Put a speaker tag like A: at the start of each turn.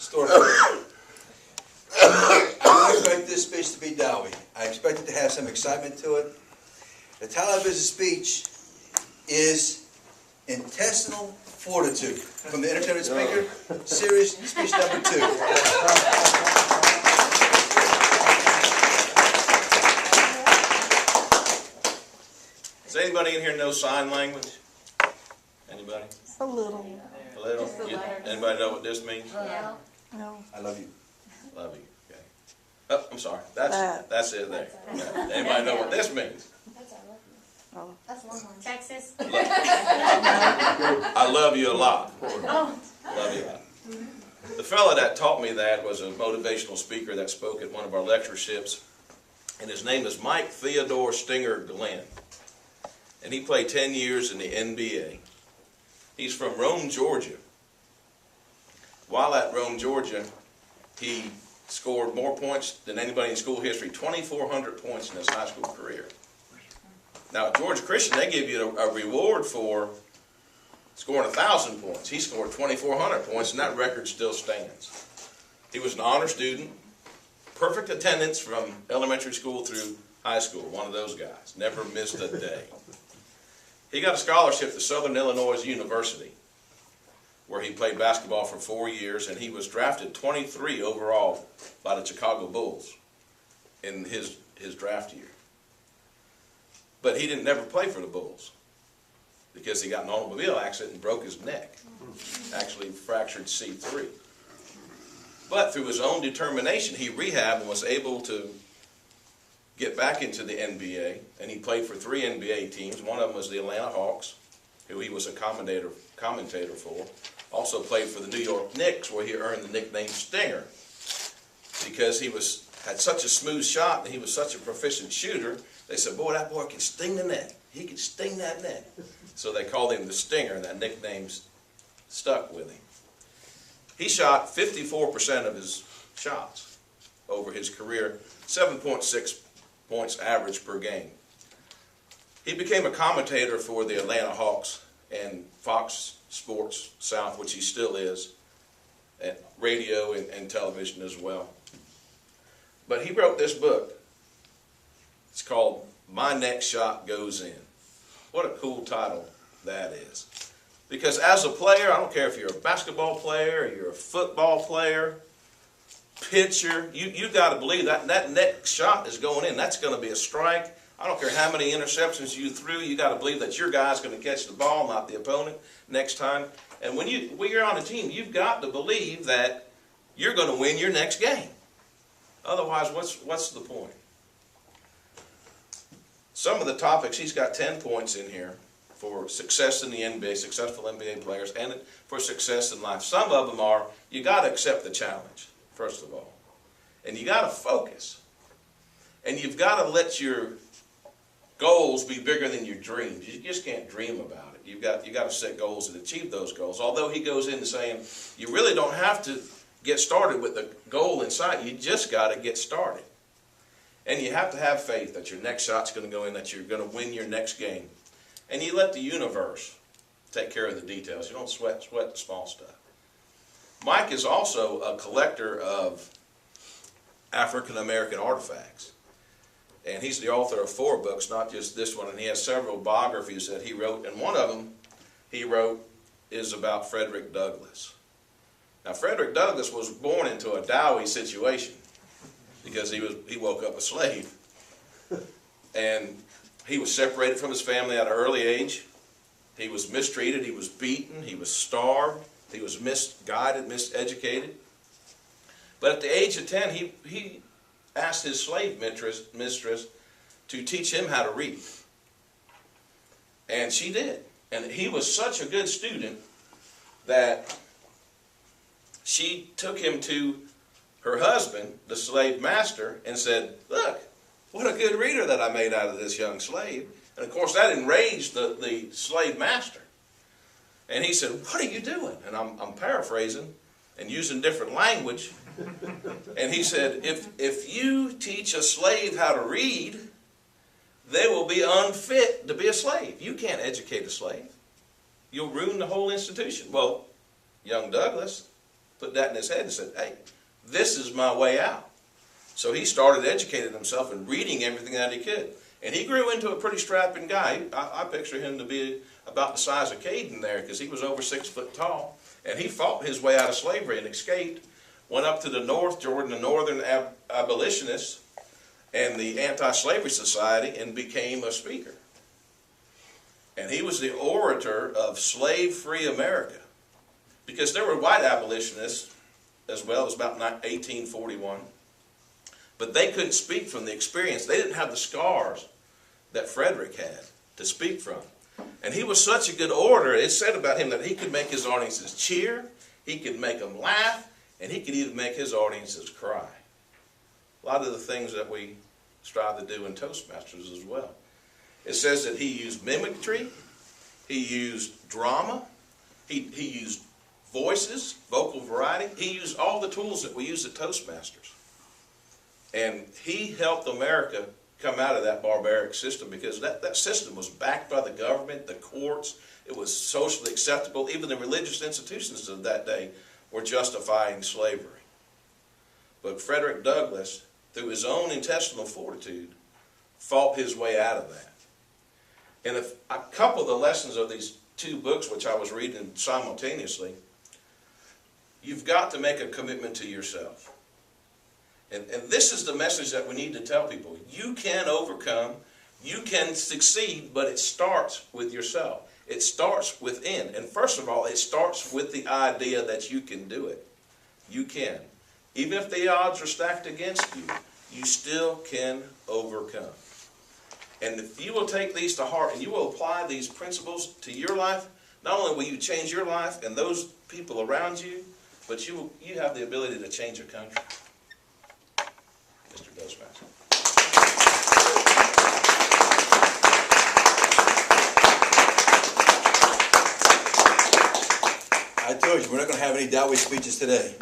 A: story. I don't expect this speech to be dowy. I expect it to have some excitement to it. The title of his speech is Intestinal Fortitude, from the Entertainment Speaker, Series, speech number 2.
B: Does anybody in here know sign language? Anybody?
C: A little.
B: A little? Anybody know what this means?
C: No.
A: I love you.
B: Love you. Okay. Oh, I'm sorry. That's it there. Yeah. Anybody know what this means?
C: Oh.
D: That's one more. Texas.
B: I love you a lot. Love you a lot. The fellow that taught me that was a motivational speaker that spoke at one of our lectureships, and his name is Mike Theodore Stinger Glenn. And he played 10 years in the NBA. He's from Rome, Georgia. While at Rome, Georgia, he scored more points than anybody in school history, 2,400 points in his high school career. Now, at Georgia Christian, they give you a reward for scoring 1,000 points. He scored 2,400 points, and that record still stands. He was an honor student, perfect attendance from elementary school through high school, one of those guys, never missed a day. He got a scholarship to Southern Illinois University, where he played basketball for 4 years, and he was drafted 23 overall by the Chicago Bulls in his draft year. But he didn't never play for the Bulls because he got in an automobile accident and broke his neck. Actually fractured C3. But through his own determination, he rehabbed and was able to get back into the NBA, and he played for 3 NBA teams. One of them was the Atlanta Hawks, who he was a commentator for. Also played for the New York Knicks, where he earned the nickname Stinger, because he had such a smooth shot and he was such a proficient shooter. They said, boy, that boy can sting the net. He can sting that net. So they called him the Stinger, and that nickname stuck with him. He shot 54% of his shots over his career, 7.6 points average per game. He became a commentator for the Atlanta Hawks and Fox Sports South, which he still is, at radio and television as well. But he wrote this book. It's called My Next Shot Goes In. What a cool title that is. Because as a player, I don't care if you're a basketball player, or you're a football player, pitcher, you got to believe that next shot is going in. That's going to be a strike. I don't care how many interceptions you threw, you got to believe that your guy's going to catch the ball, not the opponent, next time. And when you're on a team, you've got to believe that you're going to win your next game. Otherwise, what's the point? Some of the topics, he's got 10 points in here for success in the NBA, successful NBA players, and for success in life. Some of them are, you got to accept the challenge, first of all. And you got to focus. And you've got to let your goals be bigger than your dreams. You just can't dream about it. You got to set goals and achieve those goals. Although he goes in saying, you really don't have to get started with the goal in sight. You just got to get started. And you have to have faith that your next shot's going to go in, that you're going to win your next game. And you let the universe take care of the details. You don't sweat the small stuff. Mike is also a collector of African American artifacts. And he's the author of 4 books, not just this one. And he has several biographies that he wrote. And one of them he wrote is about Frederick Douglass. Now, Frederick Douglass was born into a dowie situation because he woke up a slave. And he was separated from his family at an early age. He was mistreated. He was beaten. He was starved. He was misguided, miseducated. But at the age of 10, he asked his slave mistress to teach him how to read. And she did. And he was such a good student that she took him to her husband, the slave master, and said, look, what a good reader that I made out of this young slave. And of course that enraged the slave master. And he said, what are you doing? And I'm paraphrasing and using different language. And he said, if you teach a slave how to read, they will be unfit to be a slave. You can't educate a slave. You'll ruin the whole institution. Well, young Douglas put that in his head and said, hey, this is my way out. So he started educating himself and reading everything that he could. And he grew into a pretty strapping guy. I picture him to be about the size of Caden there, because he was over 6 foot tall. And he fought his way out of slavery and escaped, went up to the north, joined the Northern Abolitionists and the Anti-Slavery Society, and became a speaker. And he was the orator of slave-free America, because there were white abolitionists as well. It was about 1841. But they couldn't speak from the experience. They didn't have the scars that Frederick had to speak from. And he was such a good orator, it said about him that he could make his audiences cheer, he could make them laugh, and he could even make his audiences cry. A lot of the things that we strive to do in Toastmasters as well. It says that he used mimicry, he used drama, he used voices, vocal variety. He used all the tools that we use at Toastmasters. And he helped America come out of that barbaric system, because that system was backed by the government, the courts. It was socially acceptable. Even the religious institutions of that day were justifying slavery. But Frederick Douglass, through his own intestinal fortitude, fought his way out of that. And if a couple of the lessons of these two books, which I was reading simultaneously, you've got to make a commitment to yourself. And this is the message that we need to tell people. You can overcome, you can succeed, but it starts with yourself. It starts within. And first of all, it starts with the idea that you can do it. You can. Even if the odds are stacked against you, you still can overcome. And if you will take these to heart and you will apply these principles to your life, not only will you change your life and those people around you, but you have the ability to change a country. Mr. Toastmaster.
A: I told you, we're not going to have any Dowie speeches today.